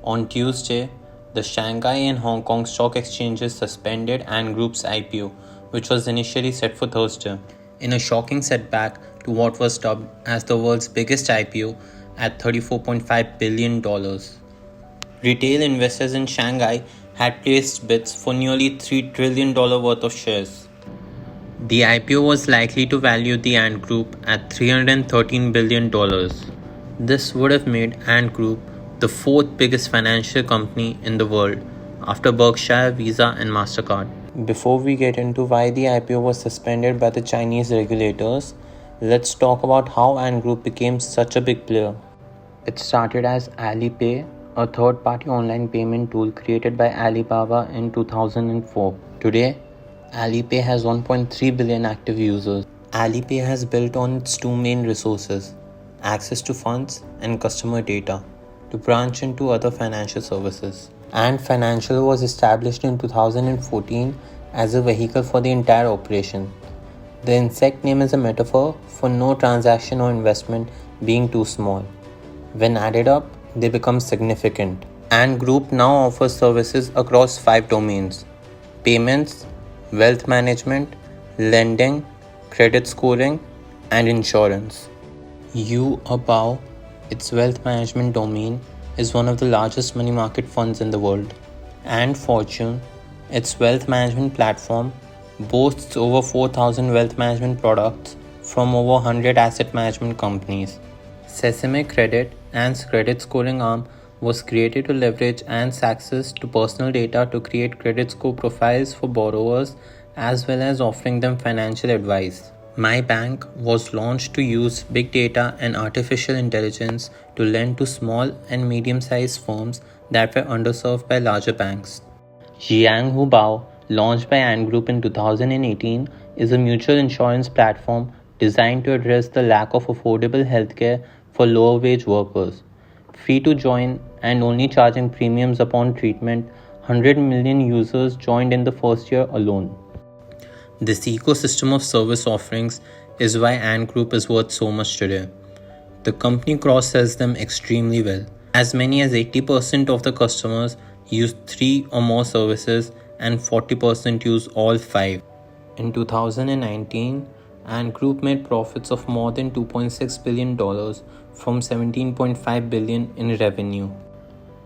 On Tuesday, the Shanghai and Hong Kong stock exchanges suspended Ant Group's IPO, which was initially set for Thursday, in a shocking setback to what was dubbed as the world's biggest IPO at $34.5 billion. Retail investors in Shanghai had placed bids for nearly $3 trillion worth of shares. The IPO was likely to value the Ant Group at $313 billion. This would have made Ant Group the fourth biggest financial company in the world after Berkshire, Visa, and MasterCard. Before we get into why the IPO was suspended by the Chinese regulators, let's talk about how Ant Group became such a big player. It started as Alipay, a third-party online payment tool created by Alibaba in 2004. Today, Alipay has 1.3 billion active users. Alipay has built on its two main resources, access to funds and customer data, to branch into other financial services. Ant Financial was established in 2014 as a vehicle for the entire operation. The insect name is a metaphor for no transaction or investment being too small. When added up, they become significant. Ant Group now offers services across 5 domains: payments, wealth management, lending, credit scoring, and insurance. Yuabao, its wealth management domain, is one of the largest money market funds in the world. Ant Fortune, its wealth management platform, boasts over 4,000 wealth management products from over 100 asset management companies. Sesame Credit, Ant's credit scoring arm, was created to leverage Ant's access to personal data to create credit score profiles for borrowers as well as offering them financial advice. My Bank was launched to use big data and artificial intelligence to lend to small and medium-sized firms that were underserved by larger banks. Jianghu Bao, launched by Ant Group in 2018, is a mutual insurance platform designed to address the lack of affordable healthcare for lower-wage workers. Free to join and only charging premiums upon treatment, 100 million users joined in the first year alone. This ecosystem of service offerings is why Ant Group is worth so much today. The company cross-sells them extremely well. As many as 80% of the customers use 3 or more services and 40% use all 5. In 2019, Ant Group made profits of more than $2.6 billion from $17.5 billion in revenue.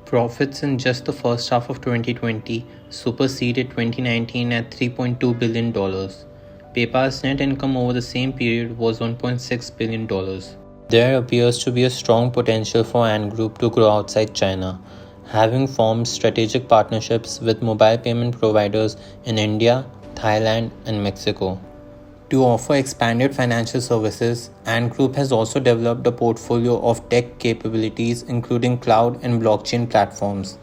Profits in just the first half of 2020 superseded 2019 at $3.2 billion. PayPal's net income over the same period was $1.6 billion. There appears to be a strong potential for Ant Group to grow outside China, having formed strategic partnerships with mobile payment providers in India, Thailand, and Mexico. To offer expanded financial services, Ant Group has also developed a portfolio of tech capabilities including cloud and blockchain platforms.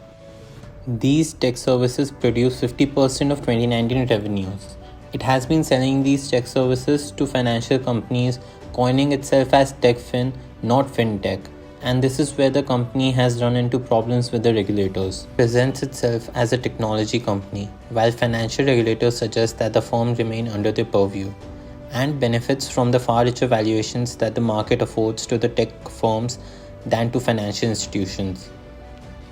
These tech services produce 50% of 2019 revenues. It has been selling these tech services to financial companies, coining itself as TechFin, not FinTech, and this is where the company has run into problems with the regulators. It presents itself as a technology company, while financial regulators suggest that the firm remain under their purview, and benefits from the far richer valuations that the market affords to the tech firms than to financial institutions.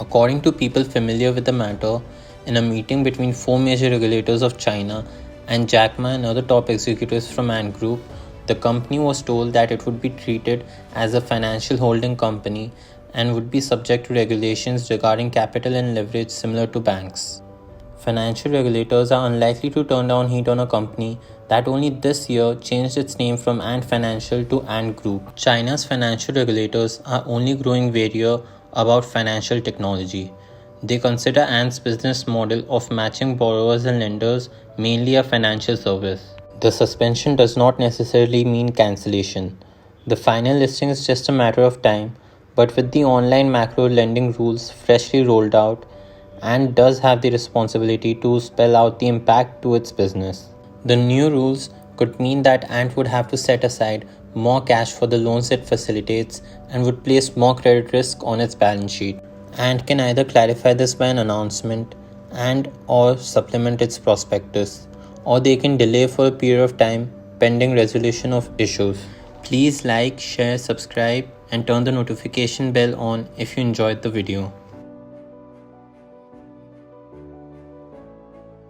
According to people familiar with the matter, in a meeting between 4 major regulators of China and Jack Ma and other top executives from Ant Group, the company was told that it would be treated as a financial holding company and would be subject to regulations regarding capital and leverage similar to banks. Financial regulators are unlikely to turn down heat on a company that only this year changed its name from Ant Financial to Ant Group. China's financial regulators are only growing warier about financial technology. They consider Ant's business model of matching borrowers and lenders mainly a financial service. The suspension does not necessarily mean cancellation. The final listing is just a matter of time, but with the online macro lending rules freshly rolled out, Ant does have the responsibility to spell out the impact to its business. The new rules could mean that Ant would have to set aside more cash for the loans it facilitates and would place more credit risk on its balance sheet. Ant can either clarify this by an announcement and/or supplement its prospectus, or they can delay for a period of time pending resolution of issues. Please like, share, subscribe, and turn the notification bell on if you enjoyed the video.